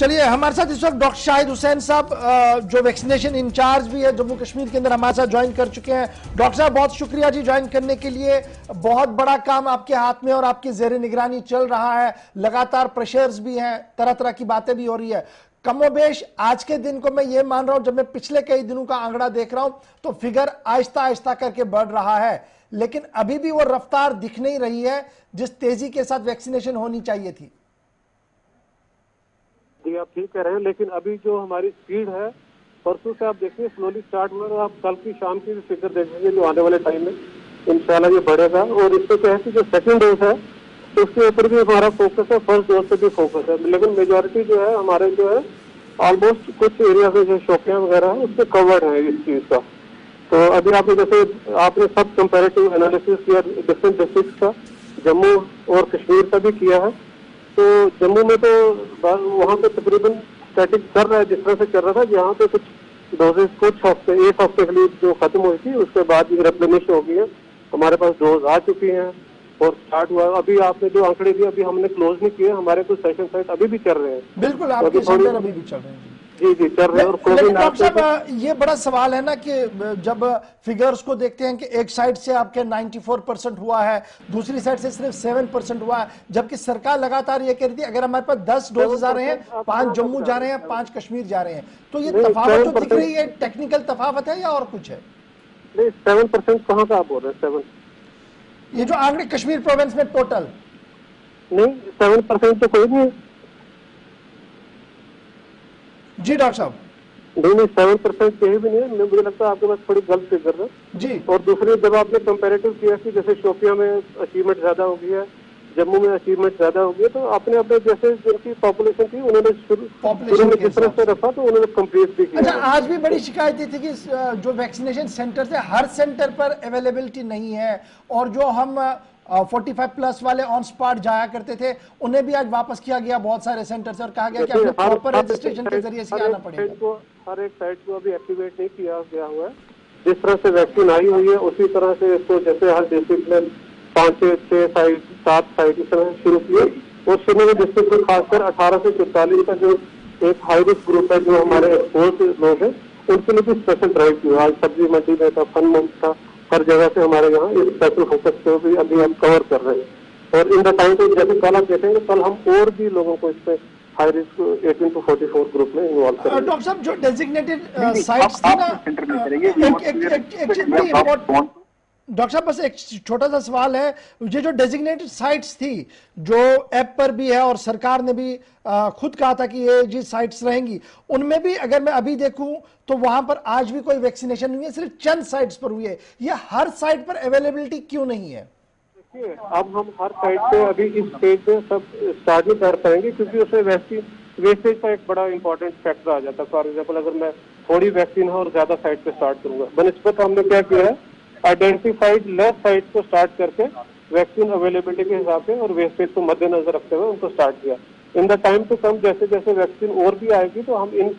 चलिए, हमारे साथ इस वक्त डॉक्टर शाहिद हुसैन साहब जो वैक्सीनेशन इंचार्ज भी है जम्मू कश्मीर के अंदर, हमारे साथ ज्वाइन कर चुके हैं। डॉक्टर साहब बहुत शुक्रिया जी ज्वाइन करने के लिए। बहुत बड़ा काम आपके हाथ में और आपकी ज़ेरे निगरानी चल रहा है, लगातार प्रेशर्स भी हैं, तरह तरह की बातें भी हो रही है। कमोबेश आज के दिन को मैं ये मान रहा हूं, जब मैं पिछले कई दिनों का आंकड़ा देख रहा हूं तो फिगर आहिस्ता आहिस्ता करके बढ़ रहा है, लेकिन अभी भी वो रफ्तार दिख नहीं रही है जिस तेजी के साथ वैक्सीनेशन होनी चाहिए थी। जी आप ठीक कह रहे हैं, लेकिन अभी जो हमारी स्पीड है परसों से आप देखिए स्लोली स्टार्ट हुआ और आप कल की शाम की भी फिगर देखेंगे जो आने वाले टाइम में इंशाल्लाह ये बढ़ेगा। और इससे क्या है कि जो सेकंड डोज है तो उसके ऊपर भी हमारा फोकस है, फर्स्ट डोज पे भी फोकस है, लेकिन मेजोरिटी जो है हमारे जो है ऑलमोस्ट कुछ एरिया में जो शोपियां वगैरह है उससे कवर्ड है इस चीज का। तो अभी आपने जैसे आपने सब कंपेरेटिव एनालिसिस किया डिफरेंट डिस्ट्रिक्ट का, जम्मू और कश्मीर का भी किया है। तो जम्मू में तो वहाँ पे तकरीबन स्टैटिक चल रहा है जिस तरह से चल रहा था, यहाँ पे कुछ डोजेस कुछ हफ्ते एक हफ्ते के लिए जो खत्म हुई थी उसके बाद रिप्लेनिश हो गई है, हमारे पास डोज आ चुकी हैं और स्टार्ट हुआ। अभी आपने जो आंकड़े दिए अभी हमने क्लोज नहीं किए, हमारे कुछ सेशन साइट अभी भी चल रहे हैं। बिल्कुल आपके सेंटर अभी भी चल रहे हैं। जी जी चल रहे हैं। और लेकिन डॉक्टर साहब ये बड़ा सवाल है ना कि जब फिगर्स को देखते हैं कि एक साइड से आपके 94% हुआ है, दूसरी साइड से सिर्फ 7% हुआ है, जबकि सरकार लगातार ये कह रही थी अगर हमारे पास 10 डोजेस आ रहे हैं, 5 जम्मू जा रहे हैं, 5 कश्मीर जा रहे हैं, तो ये तफावत तो दिख रही है, टेक्निकल तफावत है या और कुछ है? नहीं 7% कहाँ का आप बोल रहे हैं? 7 ये जो आंकड़े कश्मीर प्रोविंस में टोटल नहीं 7% तो कोई नहीं है। जी डॉक्टर साहब नहीं 7% कहीं भी नहीं है, मुझे लगता है आपके पास थोड़ी गलत फिगर है जी। और दूसरी जब आपने कंपैरेटिव किया कि जैसे शोपिया में अचीवमेंट ज्यादा हो गई है, जम्मू में अचीवमेंट ज्यादा हो गई है, तो आपने अपने जैसे जिनकी पॉपुलेशन थी उन्होंने शुरू में जिस तरह से रखा तो उन्होंने कंप्लीट भी किया। अच्छा, आज भी बड़ी शिकायत थी कि जो वैक्सीनेशन सेंटर है हर सेंटर पर अवेलेबिलिटी नहीं है, और जो हम 45 प्लस वाले ऑन स्पॉट जाया करते थे उन्हें भी आज वापस किया गया बहुत सारे सेंटर से, और कहा गया कि आपने प्रॉपर रजिस्ट्रेशन के जरिए से आना पड़ेगा। हर एक साइट को अभी एक्टिवेट नहीं किया गया हुआ है, जिस तरह से वैक्सीन आई हुई है उसी तरह से इसको जैसे हर डिस्ट्रिक्ट में 5 से 6 साइट 7 साइट इस तरह शुरू किए। और श्रीनगर डिस्ट्रिक्ट में खासकर 18 से 44 का जो एक हाई रिस्क ग्रुप है, जो हमारे एक्सपोज लोग हैं, उनके लिए भी स्पेशल ड्राइव की। आज सब्जी मंडी में था, फन मंच था, हर जगह से हमारे यहाँ इस स्पेशल फोकस को भी अभी हम कवर कर रहे हैं। और इन द टाइम तो जैसे कल आप देखेंगे, कल हम और भी लोगों को इसमें हाई रिस्क 18 to 44 ग्रुप में इन्वॉल्व करेंगे। डॉक्टर साहब जो डेजिग्नेटेड साइट्स थी ना, डॉक्टर साहब बस एक छोटा सा सवाल है, ये जो डेजिग्नेटेड साइट्स थी जो ऐप पर भी है और सरकार ने भी खुद कहा था कि ये जी साइट्स रहेंगी, उनमें भी अगर मैं अभी देखूं तो वहां पर आज भी कोई वैक्सीनेशन नहीं है, सिर्फ चंद साइट्स पर हुई है। ये हर साइट पर अवेलेबिलिटी क्यों नहीं है? देखिए अब हम हर साइट पे अभी इस स्टेज पे सब स्टार्ट नहीं कर पाएंगे, क्योंकि उसमें वेस्टेज का एक बड़ा इंपॉर्टेंट फैक्टर आ जाता है। फॉर एग्जाम्पल अगर मैं थोड़ी वैक्सीन है और ज्यादा साइट पे स्टार्ट करूंगा, बनस्पत हमने क्या किया है, आइडेंटिफाइड लेस साइट को स्टार्ट करके वैक्सीन अवेलेबिलिटी के हिसाब से और वेस्टेज को मद्देनजर रखते हुए उनको स्टार्ट किया। In the time to come जैसे जैसे वैक्सीन और भी आएगी तो हम इन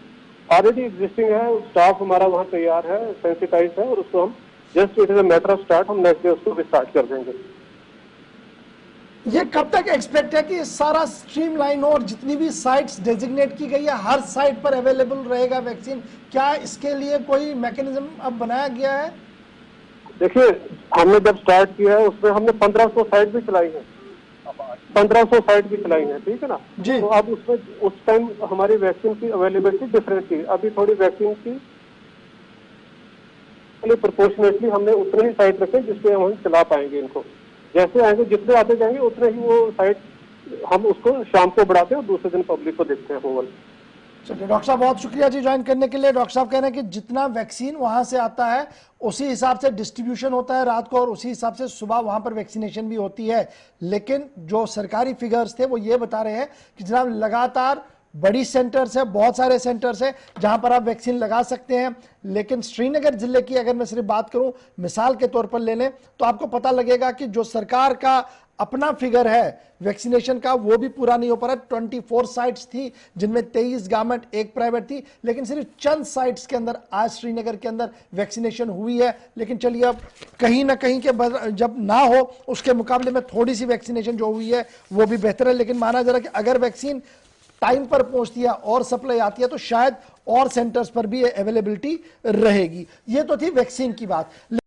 ऑलरेडी एग्जिस्टिंग है, स्टाफ हमारा वहाँ तैयार है, सेंसिटाइज है, और उसको हम just it is a matter of start, हम नेक्स्ट डे उसको भी स्टार्ट कर देंगे। ये कब तक एक्सपेक्ट है कि सारा स्ट्रीमलाइन हो और जितनी भी साइट्स डेजिग्नेट की गई है हर साइट पर अवेलेबल रहेगा वैक्सीन? क्या इसके लिए कोई मैकेनिज्म अब बनाया गया है? देखिए हमने जब स्टार्ट किया है उसमें हमने 1500 साइट भी चलाई है, 1500 साइट भी चलाई है, ठीक है ना जी। तो अब उसमें उस टाइम हमारी वैक्सीन की अवेलेबिलिटी डिफरेंट थी, अभी थोड़ी वैक्सीन की प्रोपोर्शनेटली हमने उतने ही साइट रखे जिसपे हम चला पाएंगे इनको। जैसे आएंगे जितने आते जाएंगे उतने ही वो साइट हम उसको शाम को बढ़ाते हैं और दूसरे दिन पब्लिक को देखते हैं ओवल। चलिए डॉक्टर साहब बहुत शुक्रिया जी ज्वाइन करने के लिए। डॉक्टर साहब कह रहे हैं कि जितना वैक्सीन वहां से आता है उसी हिसाब से डिस्ट्रीब्यूशन होता है रात को, और उसी हिसाब से सुबह वहां पर वैक्सीनेशन भी होती है। लेकिन जो सरकारी फिगर्स थे वो ये बता रहे हैं कि जनाब लगातार बड़ी सेंटर्स है, बहुत सारे सेंटर्स हैं जहां पर आप वैक्सीन लगा सकते हैं। लेकिन श्रीनगर जिले की अगर मैं सिर्फ बात करूं, मिसाल के तौर पर ले लें, तो आपको पता लगेगा कि जो सरकार का अपना फिगर है वैक्सीनेशन का वो भी पूरा नहीं हो पा रहा। 24 साइट्स थी जिनमें 23 गवर्नमेंट, 1 प्राइवेट थी, लेकिन सिर्फ चंद साइट्स के अंदर आज श्रीनगर के अंदर वैक्सीनेशन हुई है। लेकिन चलिए अब कहीं ना कहीं के जब ना हो उसके मुकाबले में थोड़ी सी वैक्सीनेशन जो हुई है वो भी बेहतर है। लेकिन माना जरा कि अगर वैक्सीन टाइम पर पहुंचती है और सप्लाई आती है तो शायद और सेंटर्स पर भी अवेलेबिलिटी रहेगी। ये तो थी वैक्सीन की बात।